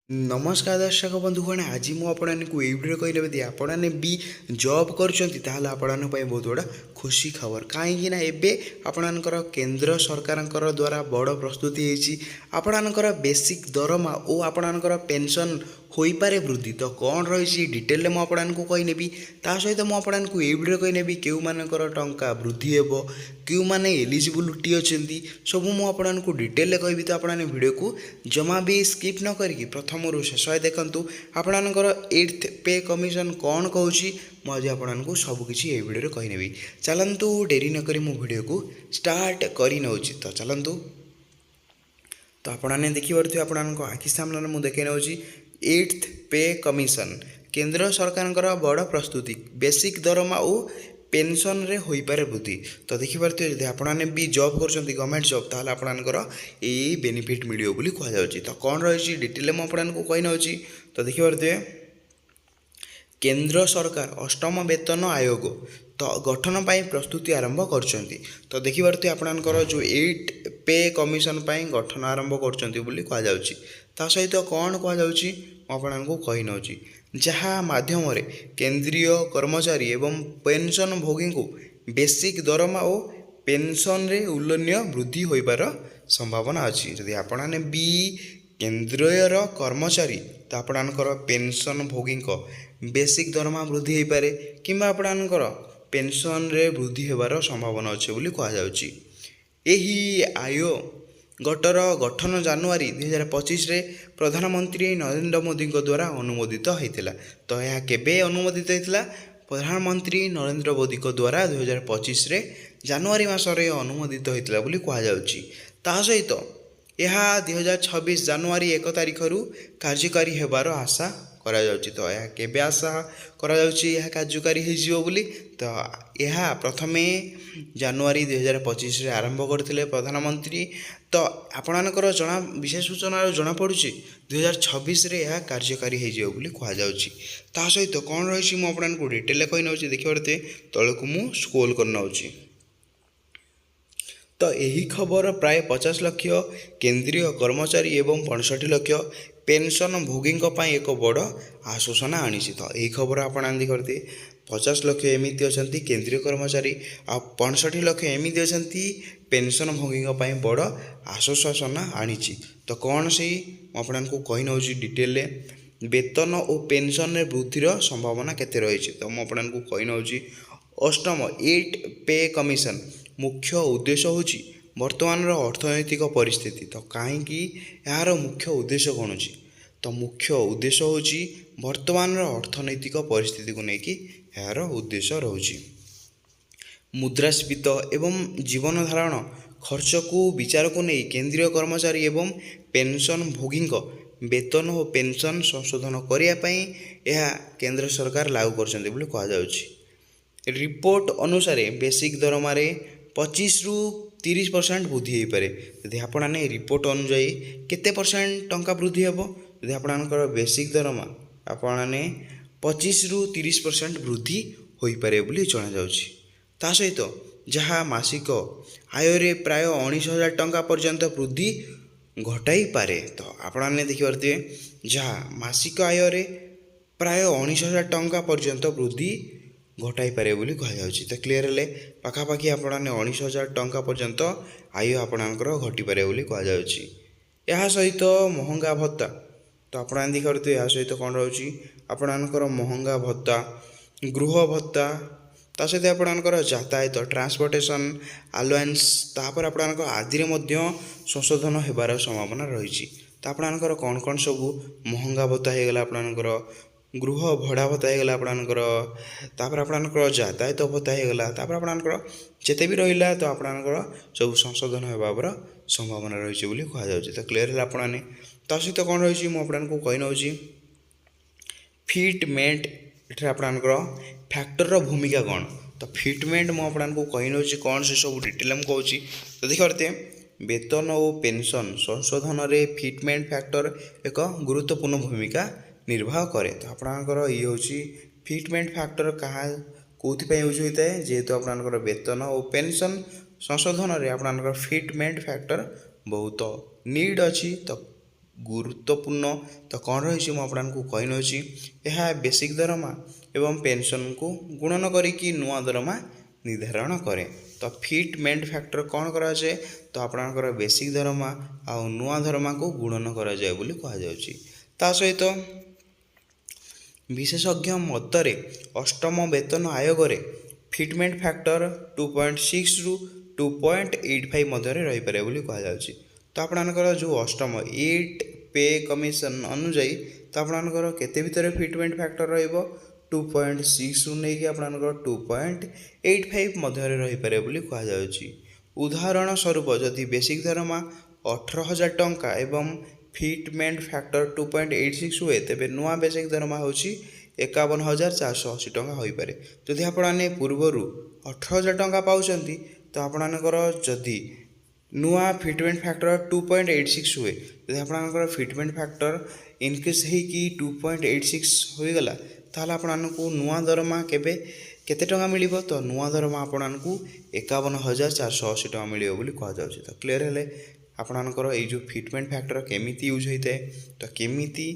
नमस्कार दर्शक बंधुगण आज मुझे वीडियो कहले यदि आपने भी जॉब कर बहुत बड़ा खुशी खबर कहीं आपणकर केंद्र सरकार द्वारा बड़ प्रस्तुति आपणकर बेसिक दरमा और आपणकर पेंशन हो पारे वृद्धि तो कौन रही डिटेल में आपको कहनेबी ता सहित मुझे वीडियो कहनेबी क्यों मानकर टंका वृद्धि हो क्यों मैंने एलिजिबिलिटी अच्छा सब मुझे डिटेल कहि तो आपने वीडियो को जमा भी स्किप न करी प्रथम शेष देखूँ आपणकर 8th पे कमिशन कौन कहूँ मुझे आपको सबकि ये वीडियो कहनेबी चलतु डेरी नक वीडियो को स्टार्ट कर नौ तो चलतु तो आपने देखिपे आप आखि सामने मुझे देखे नौ 8th पे कमिशन केंद्र सरकार बड़ प्रस्तुति बेसिक दरमा और पेंशन रे हो पारे वृद्धि तो देखिपे जब आपने भी जॉब कर गवर्नमेंट जॉब ताल आपणकर यही बेनिफिट मिले बोली कहुच्छी तो कौन रही डिटेल मुझे कही नौ तो देखिपे केंद्र सरकार अष्टम वेतन आयोग तो गठन पाई प्रस्तुति आरंभ कर तो देखिपे आपणकर जो 8 पे कमिशन पाई गठन आरंभ कर सहित कौन कहूँ कही नौ जहाँ माध्यम केंद्रीय कर्मचारी एवं पेंशन भोगी को बेसिक दरमा और पेंशन रे उल्लेखनीय वृद्धि हो पार संभावना अच्छी जदि आपने भी केंद्रीय कर्मचारी तो आपणकर पेंशन भोगी बेसिक दरमा वृद्धि हो पारे कि आपणकर पेंशन रे वृद्धि होबार संभावना अच्छे बोली कहुच्छी यही आयोगटर गठन जानुआरी 2025 रे प्रधानमंत्री नरेंद्र मोदी द्वारा अनुमोदित होता तो यह केबे अनुमोदित होता प्रधानमंत्री नरेंद्र मोदी द्वारा 2025 रे जानुआरी मासरे अनुमोदित होता बोली कहुच्छी ता सहित यह 2026 जानुआरी 1 तारिख रु कार्यकारी होबार आशा करा जाउची तो यह केबे आशा करा जाउची यह कार्यकारी हो बोली तो यह प्रथमे जानुआरी 2025 रे आरंभ करथिले प्रधानमंत्री तो आपणकर जना विशेष सूचना जना पड़ुची 2026 रे यह कार्यकारी हो बोली कहुच्छी ता सहित कौन रही मुझे डिटेल कही नौ देखिए तलक मु स्क्रोल कर नौची तो यही खबर प्राय 50 लाख केंद्रीय कर्मचारी एवं 65 लाख पेंशन भोगी एक बड़ आश्वासना आनी तो यही खबर आप करते 50 लाख एमती अच्छा केंद्रीय कर्मचारी आ 65 लाख एमती अच्छा पेंशन भोगी बड़ आश्वासना आनी तो कौन से आपको कही नौ डिटेल वेतन और पेंशन वृद्धि संभावना केते रही तो मुझे कही नौ अष्टम 8 पे कमिशन मुख्य उद्देश्य हूँ वर्तमान अर्थनैतिक परिस्थिति तो कहीं यार मुख्य उद्देश्य कौन अच्छी तो मुख्य उद्देश्य हूँ वर्तमान अर्थनैतिक परिस्थिति को लेकिन यार उद्देश्य रोचे मुद्रास्फीति एवं जीवन धारण खर्च को विचार को नहीं केंद्रीय कर्मचारी एवं पेंशन भोगी वेतन और पेंशन संशोधन करने यह केंद्र सरकार लागू कर रिपोर्ट अनुसार बेसिक दरमारे 25 रु 30% वृद्धि हो पारे यदि आपने रिपोर्ट अनुजाई केते परसेंट टंका वृद्धि हे यदि आपणकर बेसिक दरमा आपने 25 रु 30% वृद्धि हो पारे बोली जना जाउछि ता सहित जहाँ मासिक आय रे प्राय 19,000 टंका पर्यंत वृद्धि घटाई पारे तो आपने देखिए जहाँ मासिक आय रे प्राय 19,000 टंका पर्यंत वृद्धि घटाई पारे बोली कहुच्छी तो क्लीयर है पाखापाखि आपने 19,000 टंका पर्यंत आय आपणकर घटी पारे बोली कहुच्छी यह सहित महंगा भत्ता तो आपने देखते यह सहित कौन रही आपणकर महंगा भत्ता गृह भत्ता ता सहित आपणकर यातायात ट्रांसपोर्टेशन अलाउंस तापर आपणकर आदि संशोधन होबार संभावना रही तो आपणकर कौन कौन सब महंगा भत्ता हो गला आपणकर गृह भड़ा भत्ता होगा आपणकर तापर आपणकर यातायात भत्ता होगा तापर आपणकर जिते भी रहा तो आपणकर सब संशोधन होबार संभावना रही बोली कहुच्छी तो क्लीयर है आपने ता सहित कौन रही मुझे कही नौ फिटमेंट ये आपणकर फैक्टर भूमिका कौन तो फिटमेंट मुझे कही नौ कौन से सब डिटेल में कहूँ तो देखते वेतन और पेंशन संशोधन रे फिटमेंट फैक्टर एक गुरुत्वपूर्ण भूमिका निर्वाह करे तो आपणकर ये हूँ फिटमेंट फैक्टर क्या कौन यूज होता है जेहेतु आपणकर वेतन और पेंशन संशोधन रे आपणकर फिटमेंट फैक्टर बहुत नीड अच्छी तो ଗୁରୁତ୍ୱପୂର୍ଣ୍ଣ। ତ କ'ଣ ରହିଛି ମୁଁ ଆପଣଙ୍କୁ କହିନେଉଛି। ଏହା ବେସିକ୍ ଦରମା ଏବଂ ପେନ୍ସନ୍କୁ ଗୁଣନ କରିକି ନୂଆ ଦରମା ନିର୍ଦ୍ଧାରଣ କରେ। ତ ଫିଟମେଣ୍ଟ ଫ୍ୟାକ୍ଟର କ'ଣ କରାଯାଏ? ତ ଆପଣଙ୍କର ବେସିକ୍ ଦରମା ଆଉ ନୂଆ ଦରମାକୁ ଗୁଣନ କରାଯାଏ ବୋଲି କୁହାଯାଉଛି। ତା ସହିତ ବିଶେଷଜ୍ଞ ମତରେ ଅଷ୍ଟମ ବେତନ ଆୟୋଗରେ ଫିଟମେଣ୍ଟ ଫ୍ୟାକ୍ଟର 2.6ରୁ 2.85 ମଧ୍ୟରେ ରହିପାରେ ବୋଲି କୁହାଯାଉଛି। ତ ଆପଣଙ୍କର ଯେଉଁ ଅଷ୍ଟମ 8 ପେ କମିଶନ ଅନୁଯାୟୀ ତ ଆପଣଙ୍କର କେତେ ଭିତରେ ଫିଟମେଣ୍ଟ ଫ୍ୟାକ୍ଟର ରହିବ? 2.6ରୁ ନେଇକି ଆପଣଙ୍କର 2.85 ମଧ୍ୟରେ ରହିପାରେ ବୋଲି କୁହାଯାଉଛି। ଉଦାହରଣ ସ୍ୱରୂପ ଯଦି ବେସିକ୍ ଦରମା 18,000 ଟଙ୍କା ଏବଂ ଫିଟମେଣ୍ଟ ଫ୍ୟାକ୍ଟର 2.86 ହୁଏ, ତେବେ ନୂଆ ବେସିକ୍ ଦରମା ହେଉଛି 51,480 ଟଙ୍କା ହୋଇପାରେ। ଯଦି ଆପଣମାନେ ପୂର୍ବରୁ 18,000 ଟଙ୍କା ପାଉଛନ୍ତି, ତ ଆପଣଙ୍କର ଯଦି ନୂଆ ଫିଟମେଣ୍ଟ ଫ୍ୟାକ୍ଟର 2.86 ହୁଏ, ଯଦି ଆପଣଙ୍କର ଫିଟମେଣ୍ଟ ଫ୍ୟାକ୍ଟର ଇନକ୍ରିଜ୍ ହେଇକି 2.86 ହୋଇଗଲା, ତାହେଲେ ଆପଣଙ୍କୁ ନୂଆ ଦରମା କେତେ ଟଙ୍କା ମିଳିବ? ତ ନୂଆ ଦରମା ଆପଣଙ୍କୁ 51,480 ଟଙ୍କା ମିଳିବ ବୋଲି କୁହାଯାଉଛି। ତ କ୍ଲିୟର ହେଲେ ଆପଣଙ୍କର ଏଇ ଯେଉଁ ଫିଟମେଣ୍ଟ ଫ୍ୟାକ୍ଟର କେମିତି ୟୁଜ୍ ହୋଇଥାଏ, ତ କେମିତି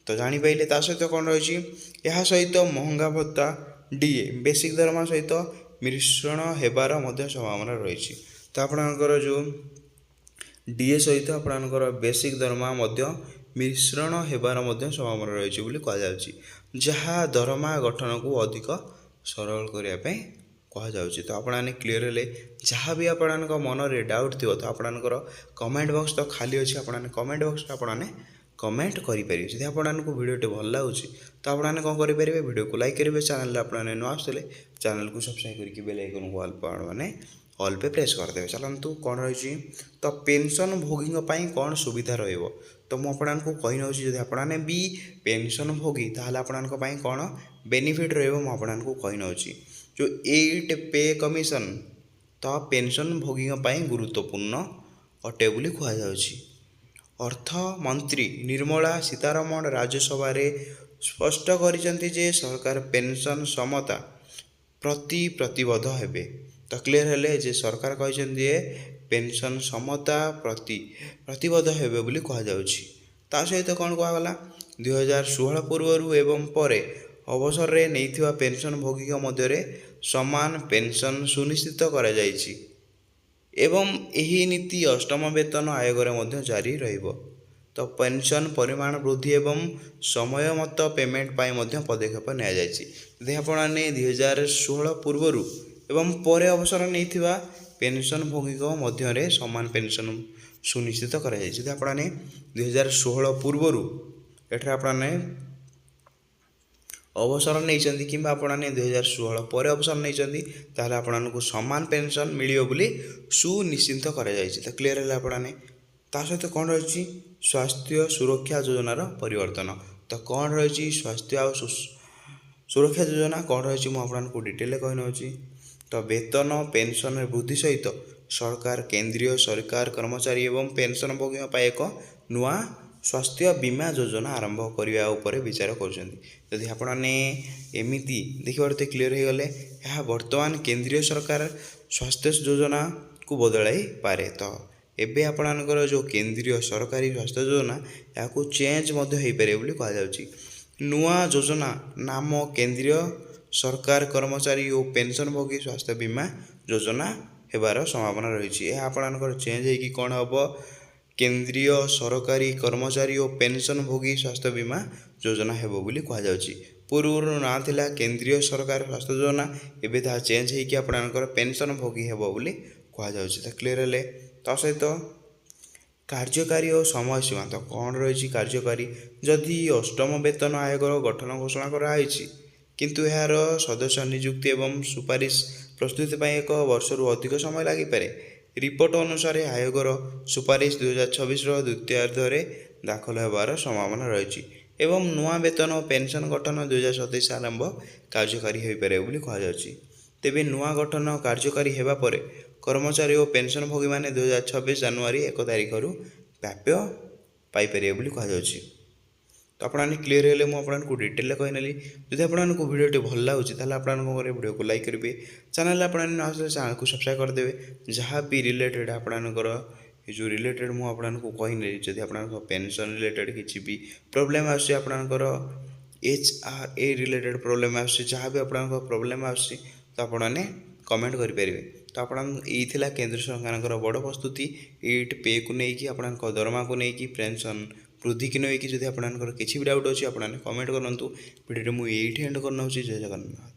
ତ ଜାଣିପାରିଲେ। ତା ସହିତ କ'ଣ ରହିଛି? ଏହା ସହିତ ମହଙ୍ଗା ଭତ୍ତା DA ବେସିକ୍ ଦରମା ସହିତ ମିଶ୍ରଣ ହେବାର ମଧ୍ୟ ସମ୍ଭାବନା ରହିଛି। ତ ଆପଣଙ୍କର ଯେଉଁ DA ସହିତ ଆପଣଙ୍କର ବେସିକ୍ ଦରମା ମଧ୍ୟ ମିଶ୍ରଣ ହେବାର ମଧ୍ୟ ସମ୍ଭାବନା ରହିଛି ବୋଲି କୁହାଯାଉଛି, ଯାହା ଦରମା ଗଠନକୁ ଅଧିକ ସରଳ କରିବା ପାଇଁ କୁହାଯାଉଛି। ତ ଆପଣମାନେ କ୍ଲିୟର ହେଲେ। ଯାହା ବି ଆପଣଙ୍କ ମନରେ ଡାଉଟ୍ ଥିବ, ତ ଆପଣଙ୍କର କମେଣ୍ଟ ବକ୍ସ ତ ଖାଲି ଅଛି, ଆପଣମାନେ କମେଣ୍ଟ ବକ୍ସରେ ଆପଣମାନେ କମେଣ୍ଟ କରିପାରିବେ। ଯଦି ଆପଣଙ୍କୁ ଭିଡ଼ିଓଟି ଭଲ ଲାଗୁଛି, ତ ଆପଣମାନେ କ'ଣ କରିପାରିବେ? ଭିଡ଼ିଓକୁ ଲାଇକ୍ କରିବେ। ଚ୍ୟାନେଲରେ ଆପଣମାନେ ନ ଆସୁଥିଲେ ଚ୍ୟାନେଲକୁ ସବସ୍କ୍ରାଇବ୍ କରିକି ବେଲ୍ ଆଇକନ୍କୁ ଅଲ୍ ପେ ପ୍ରେସ୍ କରିଦେବେ। ଚାଲନ୍ତୁ କ'ଣ ରହିଛି? ତ ପେନ୍ସନ୍ ଭୋଗୀଙ୍କ ପାଇଁ କ'ଣ ସୁବିଧା ରହିବ? ତ ମୁଁ ଆପଣଙ୍କୁ କହିନେଉଛି, ଯଦି ଆପଣମାନେ ବି ପେନ୍ସନ୍ ଭୋଗୀ, ତାହେଲେ ଆପଣଙ୍କ ପାଇଁ କ'ଣ ବେନିଫିଟ୍ ରହିବ ମୁଁ ଆପଣଙ୍କୁ କହିନେଉଛି। ଯେଉଁ 8 ପେ କମିଶନ ତ ପେନ୍ସନ୍ ଭୋଗୀଙ୍କ ପାଇଁ ଗୁରୁତ୍ୱପୂର୍ଣ୍ଣ ଅଟେ ବୋଲି କୁହାଯାଉଛି। ଅର୍ଥମନ୍ତ୍ରୀ ନିର୍ମଳା ସୀତାରମଣ ରାଜ୍ୟସଭାରେ ସ୍ପଷ୍ଟ କରିଛନ୍ତି ଯେ ସରକାର ପେନ୍ସନ୍ ସମତା ପ୍ରତି ପ୍ରତିବଦ୍ଧ ହେବେ। ତ କ୍ଲିୟର ହେଲେ ଯେ ସରକାର କହିଛନ୍ତି ଯେ ପେନ୍ସନ୍ ସମତା ପ୍ରତି ପ୍ରତିବଦ୍ଧ ହେବେ ବୋଲି କୁହାଯାଉଛି। ତା ସହିତ କ'ଣ କୁହାଗଲା? 2016 ପୂର୍ବରୁ ଏବଂ ପରେ ଅବସରରେ ନେଇଥିବା ପେନ୍ସନ୍ ଭୋଗୀଙ୍କ ମଧ୍ୟରେ ସମାନ ପେନ୍ସନ୍ ସୁନିଶ୍ଚିତ କରାଯାଇଛି ଏବଂ ଏହି ନୀତି ଅଷ୍ଟମ ବେତନ ଆୟୋଗରେ ମଧ୍ୟ ଜାରି ରହିବ। ତ ପେନ୍ସନ୍ ପରିମାଣ ବୃଦ୍ଧି ଏବଂ ସମୟମତ ପେମେଣ୍ଟ ପାଇଁ ମଧ୍ୟ ପଦକ୍ଷେପ ନିଆଯାଇଛି। ଯଦି ଆପଣମାନେ 2016 ପୂର୍ବରୁ ଏବଂ ପରେ ଅବସର ନେଇଥିବା ପେନ୍ସନ୍ ଭୋଗୀଙ୍କ ମଧ୍ୟରେ ସମାନ ପେନ୍ସନ୍ ସୁନିଶ୍ଚିତ କରାଯାଇଛି। ଯଦି ଆପଣମାନେ 2016 ପୂର୍ବରୁ ଏଠାରେ ଆପଣମାନେ ଅବସର ନେଇଛନ୍ତି କିମ୍ବା ଆପଣମାନେ 2016 ପରେ ଅବସର ନେଇଛନ୍ତି, ତାହେଲେ ଆପଣଙ୍କୁ ସମାନ ପେନ୍ସନ୍ ମିଳିବ ବୋଲି ସୁନିଶ୍ଚିତ କରାଯାଇଛି। ତ କ୍ଲିୟର ହେଲେ ଆପଣମାନେ। ତା ସହିତ କ'ଣ ରହିଛି? ସ୍ୱାସ୍ଥ୍ୟ ସୁରକ୍ଷା ଯୋଜନାର ପରିବର୍ତ୍ତନ। ତ କ'ଣ ରହିଛି ସ୍ୱାସ୍ଥ୍ୟ ଆଉ ସୁରକ୍ଷା ଯୋଜନା କ'ଣ ରହିଛି ମୁଁ ଆପଣଙ୍କୁ ଡିଟେଲରେ କହିନେଉଛି। ତ ବେତନ ପେନ୍ସନ୍ର ବୃଦ୍ଧି ସହିତ ସରକାର କେନ୍ଦ୍ରୀୟ ସରକାର କର୍ମଚାରୀ ଏବଂ ପେନ୍ସନ୍ ଭୋଗୀଙ୍କ ପାଇଁ ଏକ ନୂଆ ସ୍ୱାସ୍ଥ୍ୟ ବୀମା ଯୋଜନା ଆରମ୍ଭ କରିବା ଉପରେ ବିଚାର କରୁଛନ୍ତି। ଯଦି ଆପଣମାନେ ଏମିତି ଦେଖିବାରେ କ୍ଲିୟର ହୋଇଗଲେ, ଏହା ବର୍ତ୍ତମାନ କେନ୍ଦ୍ରୀୟ ସରକାର ସ୍ୱାସ୍ଥ୍ୟ ଯୋଜନାକୁ ବଦଳାଇ ପାରେ। ତ ଏବେ ଆପଣଙ୍କର ଯେଉଁ କେନ୍ଦ୍ରୀୟ ସରକାରୀ ସ୍ୱାସ୍ଥ୍ୟ ଯୋଜନା, ଏହାକୁ ଚେଞ୍ଜ ମଧ୍ୟ ହୋଇପାରିବ ବୋଲି କୁହାଯାଉଛି। ନୂଆ ଯୋଜନା ନାମ କେନ୍ଦ୍ରୀୟ ସରକାର କର୍ମଚାରୀ ଓ ପେନ୍ସନ୍ ଭୋଗୀ ସ୍ୱାସ୍ଥ୍ୟ ବୀମା ଯୋଜନା ହେବାର ସମ୍ଭାବନା ରହିଛି। ଏହା ଆପଣଙ୍କର ଚେଞ୍ଜ ହୋଇକି କ'ଣ ହେବ? କେନ୍ଦ୍ରୀୟ ସରକାରୀ କର୍ମଚାରୀ ଓ ପେନ୍ସନ୍ ଭୋଗୀ ସ୍ୱାସ୍ଥ୍ୟ ବୀମା ଯୋଜନା ହେବ ବୋଲି କୁହାଯାଉଛି। ପୂର୍ବରୁ ନାଁ ଥିଲା କେନ୍ଦ୍ରୀୟ ସରକାର ସ୍ୱାସ୍ଥ୍ୟ ଯୋଜନା, ଏବେ ତାହା ଚେଞ୍ଜ ହୋଇକି ଆପଣଙ୍କର ପେନ୍ସନ୍ ଭୋଗୀ ହେବ ବୋଲି କୁହାଯାଉଛି। ତ କ୍ଲିୟର ହେଲେ। ତା ସହିତ କାର୍ଯ୍ୟକାରୀ ଓ ସମୟସୀମା ତ କ'ଣ ରହିଛି କାର୍ଯ୍ୟକାରୀ? ଯଦି ଅଷ୍ଟମ ବେତନ ଆୟୋଗର ଗଠନ ଘୋଷଣା କରାଯାଇଛି, କିନ୍ତୁ ଏହାର ସଦସ୍ୟ ନିଯୁକ୍ତି ଏବଂ ସୁପାରିଶ ପ୍ରସ୍ତୁତି ପାଇଁ 1 ବର୍ଷରୁ ଅଧିକ ସମୟ ଲାଗିପାରେ। ରିପୋର୍ଟ ଅନୁସାରେ ଆୟୋଗର ସୁପାରିଶ 2026ର ଦ୍ୱିତୀୟାର୍ଦ୍ଧରେ ଦାଖଲ ହେବାର ସମ୍ଭାବନା ରହିଛି ଏବଂ ନୂଆ ବେତନ ଓ ପେନ୍ସନ୍ ଗଠନ 2027 ଆରମ୍ଭ କାର୍ଯ୍ୟକାରୀ ହୋଇପାରେ ବୋଲି କୁହାଯାଉଛି। ତେବେ ନୂଆ ଗଠନ କାର୍ଯ୍ୟକାରୀ ହେବା ପରେ କର୍ମଚାରୀ ଓ ପେନ୍ସନ୍ ଭୋଗୀମାନେ 2026 ଜାନୁଆରୀ 1 ତାରିଖରୁ ପ୍ରାପ୍ୟ ପାଇପାରିବେ ବୋଲି କୁହାଯାଉଛି। ତ ଆପଣମାନେ କ୍ଲିୟର ହେଲେ। ମୁଁ ଆପଣଙ୍କୁ ଡିଟେଲରେ କହିନେଲି। ଯଦି ଆପଣଙ୍କୁ ଭିଡ଼ିଓଟି ଭଲ ଲାଗୁଛି, ତାହେଲେ ଆପଣଙ୍କ ଘରେ ଭିଡ଼ିଓକୁ ଲାଇକ୍ କରିବେ। ଚ୍ୟାନେଲରେ ଆପଣମାନେ ନ ଆସିଲେ ଚ୍ୟାନେଲକୁ ସବସ୍କ୍ରାଇବ୍ କରିଦେବେ। ଯାହା ବି ରିଲେଟେଡ଼ ଆପଣଙ୍କର ये जो रिलेटेड मु आपको कहने जदि आप पेंशन रिलेटेड किसी भी प्रोब्लेम आस HRA रिलेटेड प्रोब्लेम आस जहाँ भी आप प्रोब्लेम आस तो आपने कमेंट करेंगे। तो आप केंद्र सरकार बड़ प्रस्तुति एट पे को लेकिन आप दरमा को लेकिन पेंशन वृद्धि की लेकिन जब आप किसी भी डाउट अच्छी आपने कमेंट करूँ वीडियो मुझे एंड करना। जय जगन्नाथ।